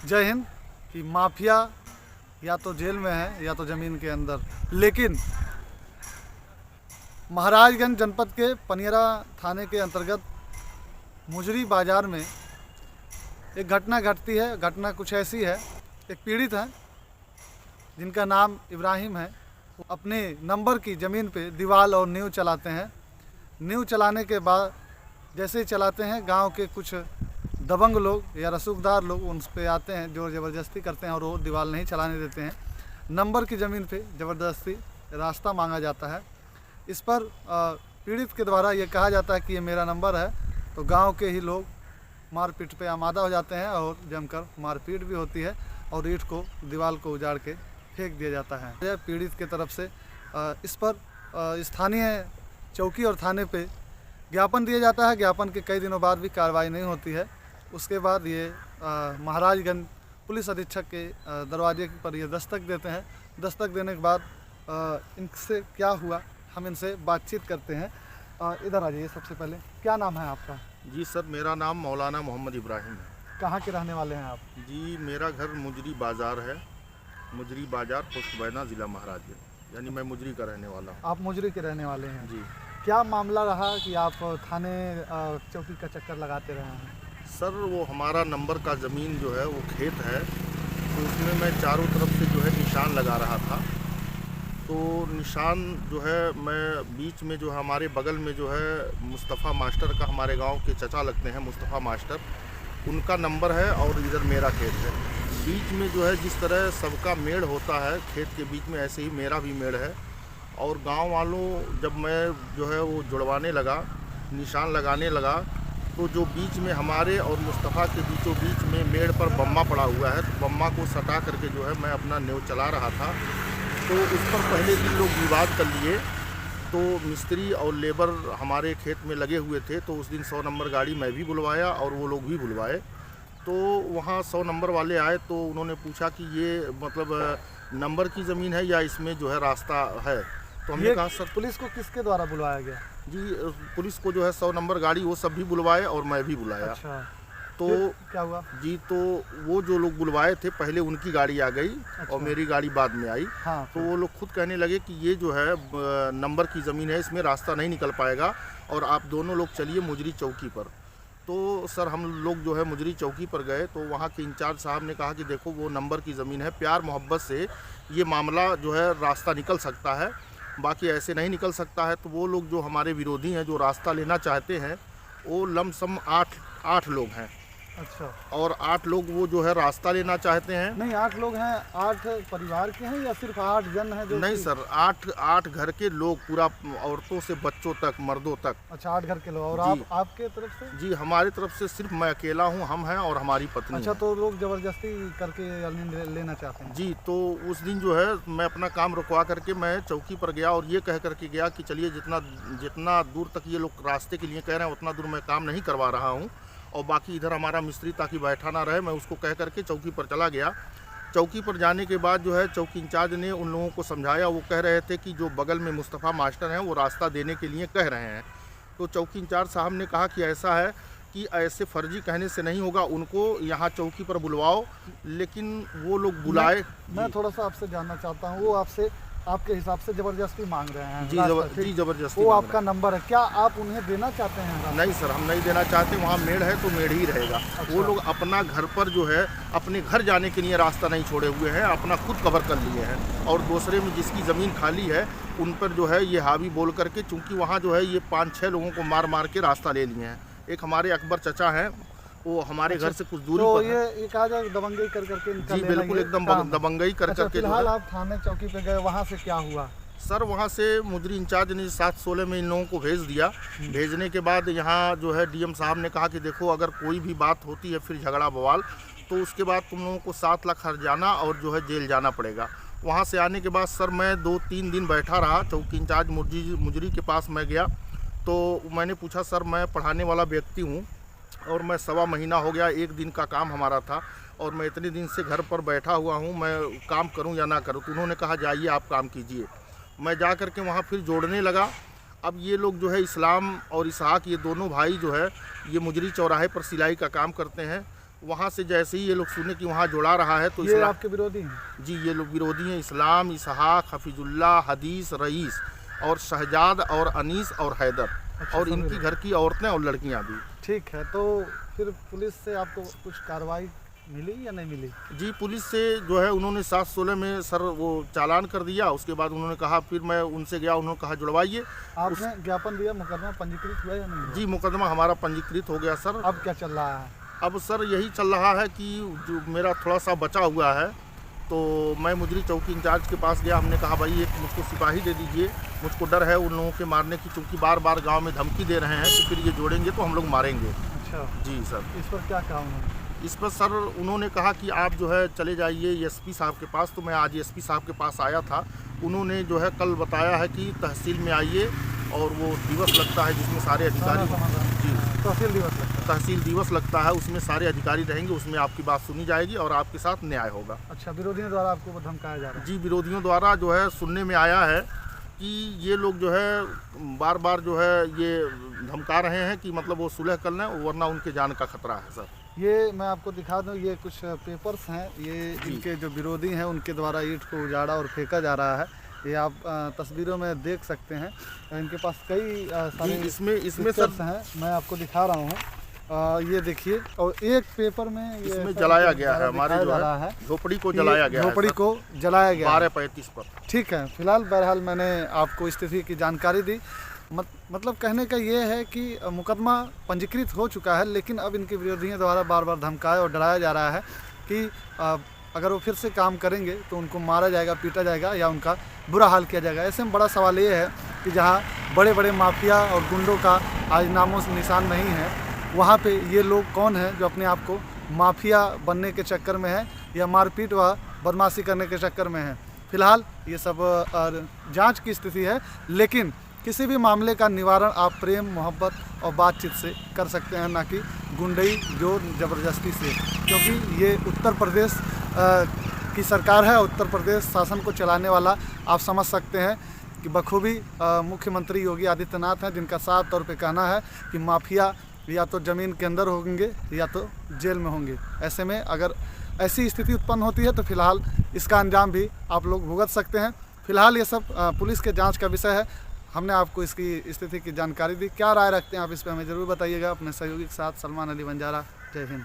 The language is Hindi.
जय हिंद। कि माफिया या तो जेल में है या तो ज़मीन के अंदर, लेकिन महाराजगंज जनपद के पनियरा थाने के अंतर्गत मुजरी बाज़ार में एक घटना घटती है। घटना कुछ ऐसी है, एक पीड़ित है जिनका नाम इब्राहिम है। वो अपने नंबर की ज़मीन पे दीवार और नींव चलाते हैं। नींव चलाने के बाद जैसे ही चलाते हैं, गांव के कुछ दबंग लोग या रसूखदार लोग उन पे आते हैं, जोर ज़बरदस्ती करते हैं और वो दीवार नहीं चलाने देते हैं। नंबर की ज़मीन पे ज़बरदस्ती रास्ता मांगा जाता है। इस पर पीड़ित के द्वारा ये कहा जाता है कि ये मेरा नंबर है, तो गांव के ही लोग मारपीट पे आमादा हो जाते हैं और जमकर मारपीट भी होती है और ईंट को दीवार को उजाड़ के फेंक दिया जाता है। पीड़ित के तरफ से इस पर स्थानीय चौकी और थाने पे ज्ञापन दिया जाता है। ज्ञापन के कई दिनों बाद भी कार्रवाई नहीं होती है। उसके बाद ये महाराजगंज पुलिस अधीक्षक के दरवाजे पर ये दस्तक देते हैं। दस्तक देने के बाद इनसे क्या हुआ, हम इनसे बातचीत करते हैं। इधर आ जाइए। सबसे पहले क्या नाम है आपका? जी सर, मेरा नाम मौलाना मोहम्मद इब्राहिम है। कहाँ के रहने वाले हैं आप? जी, मेरा घर मुजरी बाज़ार है। मुजरी बाज़ार, पोस्ट बैना, ज़िला महाराजगंज, यानी मैं मुजरी का रहने वाला हूँ। आप मुजरी के रहने वाले हैं जी। क्या मामला रहा कि आप थाने चौकी का चक्कर लगाते रहे हैं? सर, वो हमारा नंबर का ज़मीन जो है वो खेत है, तो उसमें मैं चारों तरफ से जो है निशान लगा रहा था। तो निशान जो है मैं बीच में जो है हमारे बगल में जो है मुस्तफ़ा मास्टर का, हमारे गांव के चचा लगते हैं मुस्तफ़ा मास्टर, उनका नंबर है और इधर मेरा खेत है। बीच में जो है जिस तरह सबका मेड़ होता है खेत के बीच में, ऐसे ही मेरा भी मेड़ है। और गांव वालों जब मैं जो है वो जुड़वाने लगा, निशान लगाने लगा, तो जो बीच में हमारे और मुस्तफ़ा के बीचों बीच में मेड़ पर बम्मा पड़ा हुआ है, तो बम्मा को सटा करके जो है मैं अपना नींव चला रहा था। तो उस पर पहले दिन लोग विवाद कर लिए, तो मिस्त्री और लेबर हमारे खेत में लगे हुए थे, तो उस दिन 100 नंबर गाड़ी मैं भी बुलवाया और वो लोग भी बुलवाए। तो वहाँ 100 नंबर वाले आए तो उन्होंने पूछा कि ये मतलब नंबर की ज़मीन है या इसमें जो है रास्ता है। तो हमने कहा सर, पुलिस को किसके द्वारा बुलाया गया? जी, पुलिस को जो है 100 नंबर गाड़ी वो सब भी बुलवाए और मैं भी बुलाया। अच्छा, तो क्या हुआ? जी, तो वो जो लोग बुलवाए थे पहले उनकी गाड़ी आ गई। अच्छा। और मेरी गाड़ी बाद में आई। हाँ, तो वो लोग खुद कहने लगे कि ये जो है नंबर की ज़मीन है, इसमें रास्ता नहीं निकल पाएगा और आप दोनों लोग चलिए मुजरी चौकी पर। तो सर हम लोग जो है मुजरी चौकी पर गए, तो वहाँ के इंचार्ज साहब ने कहा कि देखो वो नंबर की ज़मीन है, प्यार मोहब्बत से ये मामला जो है रास्ता निकल सकता है, बाकी ऐसे नहीं निकल सकता है। तो वो लोग जो हमारे विरोधी हैं, जो रास्ता लेना चाहते हैं, वो लमसम 8 लोग हैं। अच्छा। और 8 लोग वो जो है रास्ता लेना चाहते हैं। नहीं, 8 लोग हैं। 8 परिवार के हैं या सिर्फ 8 जन हैं? जो नहीं सर, 8 घर के लोग, पूरा औरतों से बच्चों तक, मर्दों तक। अच्छा, 8 घर के लोग। और जी। आपके तरफ से? जी, हमारी तरफ से सिर्फ मैं अकेला हूँ, हम हैं और हमारी पत्नी। अच्छा, तो लोग ज़बरदस्ती करके लेना चाहते हैं? जी, तो उस दिन जो है मैं अपना काम रुकवा करके मैं चौकी पर गया और ये कह करके गया कि चलिए जितना दूर तक ये लोग रास्ते के लिए कह रहे हैं उतना दूर मैं काम नहीं करवा रहा हूँ, और बाकी इधर हमारा मिस्त्री ताकि बैठा ना रहे, मैं उसको कह करके चौकी पर चला गया। चौकी पर जाने के बाद जो है चौकी इंचार्ज ने उन लोगों को समझाया। वो कह रहे थे कि जो बगल में मुस्तफ़ा मास्टर हैं वो रास्ता देने के लिए कह रहे हैं। तो चौकी इंचार्ज साहब ने कहा कि ऐसा है कि ऐसे फर्जी कहने से नहीं होगा, उनको यहाँ चौकी पर बुलवाओ। लेकिन वो लोग बुलाए। मैं थोड़ा सा आपसे जानना चाहता हूँ, वो आपसे आपके हिसाब से ज़बरदस्ती मांग रहे हैं? जी, ज़बरदस्ती। वो आपका नंबर है, क्या आप उन्हें देना चाहते हैं? नहीं सर, हम नहीं देना चाहते। वहाँ मेड़ है तो मेड़ ही रहेगा। अच्छा। वो लोग अपना घर पर जो है अपने घर जाने के लिए रास्ता नहीं छोड़े हुए हैं, अपना खुद कवर कर लिए हैं। और दूसरे में जिसकी ज़मीन खाली है उन पर जो है ये हावी बोल करके, चूँकि वहाँ जो है ये 5-6 लोगों को मार मार के रास्ता ले लिए हैं। एक हमारे अकबर चचा हैं, वो हमारे घर से कुछ दूरी पर है। ये कहा जाए दबंगई कर करके? जी बिल्कुल, एकदम दबंगई कर करके। फिलहाल आप थाने चौकी पे गए, वहाँ से क्या हुआ? सर, वहाँ से मुजरी इंचार्ज ने 7-16 में इन लोगों को भेज दिया। भेजने के बाद यहाँ जो है डीएम साहब ने कहा कि देखो अगर कोई भी बात होती है फिर झगड़ा बवाल, तो उसके बाद तुम लोगों को 7 लाख हर्जाना और जो है जेल जाना पड़ेगा। वहाँ से आने के बाद सर मैं 2-3 दिन बैठा रहा। चौकी इंचार्ज मुजरी के पास मैं गया तो मैंने पूछा, सर मैं पढ़ाने वाला व्यक्ति हूँ और मैं 1.25 महीना हो गया, 1 दिन का काम हमारा था और मैं इतने दिन से घर पर बैठा हुआ हूँ, मैं काम करूँ या ना करूँ? तो उन्होंने कहा जाइए आप काम कीजिए। मैं जा कर के वहाँ फिर जोड़ने लगा। अब ये लोग जो है इस्लाम और इसहाक, ये दोनों भाई जो है ये मुजरी चौराहे पर सिलाई का काम करते हैं। वहाँ से जैसे ही ये लोग सुने कि वहाँ जुड़ा रहा है तो ये आपके विरोधी हैं? जी, ये लोग विरोधी हैं। इस्लाम, इसहाक, हफीजुल्लाह, हदीस, रईस और शहजाद और अनीस और हैदर अच्छा, और समझ इनकी गए। घर की औरतें और लड़कियां भी। ठीक है, तो फिर पुलिस से आपको कुछ कार्रवाई मिली या नहीं मिली? जी, पुलिस से जो है उन्होंने 7-16 में सर वो चालान कर दिया। उसके बाद उन्होंने कहा, फिर मैं उनसे गया, उन्होंने कहा जुड़वाइए। आपने ज्ञापन दिया, मुकदमा पंजीकृत हुआ या नहीं हुआ? जी, मुकदमा हमारा पंजीकृत हो गया सर। अब क्या चल रहा है? अब सर यही चल रहा है कि जो मेरा थोड़ा सा बचा हुआ है, तो मैं मुजरी चौकी इंचार्ज के पास गया। हमने कहा भाई एक मुझको सिपाही दे दीजिए, मुझको डर है उन लोगों के मारने की, चूँकि बार बार गांव में धमकी दे रहे हैं कि फिर ये जोड़ेंगे तो हम लोग मारेंगे। अच्छा, जी सर। इस पर क्या कहा उन्होंने? इस पर सर उन्होंने कहा कि आप जो है चले जाइए एसपी साहब के पास। तो मैं आज एसपी साहब के पास आया था। उन्होंने जो है कल बताया है कि तहसील में आइए और वो दिवस लगता है जिसमें सारे अधिकारी जी तहसील दिवस लगता है। तहसील दिवस लगता है, उसमें सारे अधिकारी रहेंगे, उसमें आपकी बात सुनी जाएगी और आपके साथ न्याय होगा। अच्छा, विरोधियों द्वारा आपको धमकाया जा रहा है? जी, विरोधियों द्वारा जो है सुनने में आया है कि ये लोग जो है बार बार जो है ये धमका रहे हैं कि मतलब वो सुलह कर लें वरना उनके जान का खतरा है सर। ये मैं आपको दिखा दूं, ये कुछ पेपर्स हैं, ये इनके जो विरोधी हैं उनके द्वारा ईंट को उजाड़ा और फेंका जा रहा है। ये आप तस्वीरों में देख सकते हैं। इनके पास कई सारे इसमें सर सर हैं, मैं आपको दिखा रहा हूँ। ये देखिए, और एक पेपर में ये इसमें जलाया गया है, हमारे जो है झोपड़ी को जलाया गया है, झोपड़ी को जलाया गया 12:35 पर। ठीक है, फिलहाल बहरहाल मैंने आपको स्थिति की जानकारी दी। मतलब कहने का ये है कि मुकदमा पंजीकृत हो चुका है, लेकिन अब इनके विरोधियों द्वारा बार बार धमकाया और डराया जा रहा है कि अगर वो फिर से काम करेंगे तो उनको मारा जाएगा, पीटा जाएगा या उनका बुरा हाल किया जाएगा। ऐसे में बड़ा सवाल ये है कि जहाँ बड़े बड़े माफिया और गुंडों का आज नामों से निशान नहीं है, वहाँ पे ये लोग कौन हैं जो अपने आप को माफिया बनने के चक्कर में है या मारपीट व बदमाशी करने के चक्कर में है। फिलहाल ये सब जांच की स्थिति है, लेकिन किसी भी मामले का निवारण आप प्रेम, मोहब्बत और बातचीत से कर सकते हैं, ना कि गुंडई, जोर ज़बरदस्ती से। क्योंकि ये उत्तर प्रदेश की सरकार है, उत्तर प्रदेश शासन को चलाने वाला आप समझ सकते हैं कि बखूबी मुख्यमंत्री योगी आदित्यनाथ हैं, जिनका साफ तौर पे कहना है कि माफिया या तो ज़मीन के अंदर होंगे या तो जेल में होंगे। ऐसे में अगर ऐसी स्थिति उत्पन्न होती है तो फिलहाल इसका अंजाम भी आप लोग भुगत सकते हैं। फिलहाल ये सब पुलिस के जांच का विषय है। हमने आपको इसकी स्थिति की जानकारी दी। क्या राय रखते हैं आप इस पर हमें ज़रूर बताइएगा। अपने सहयोगी के साथ सलमान अली बंजारा। जय हिंद।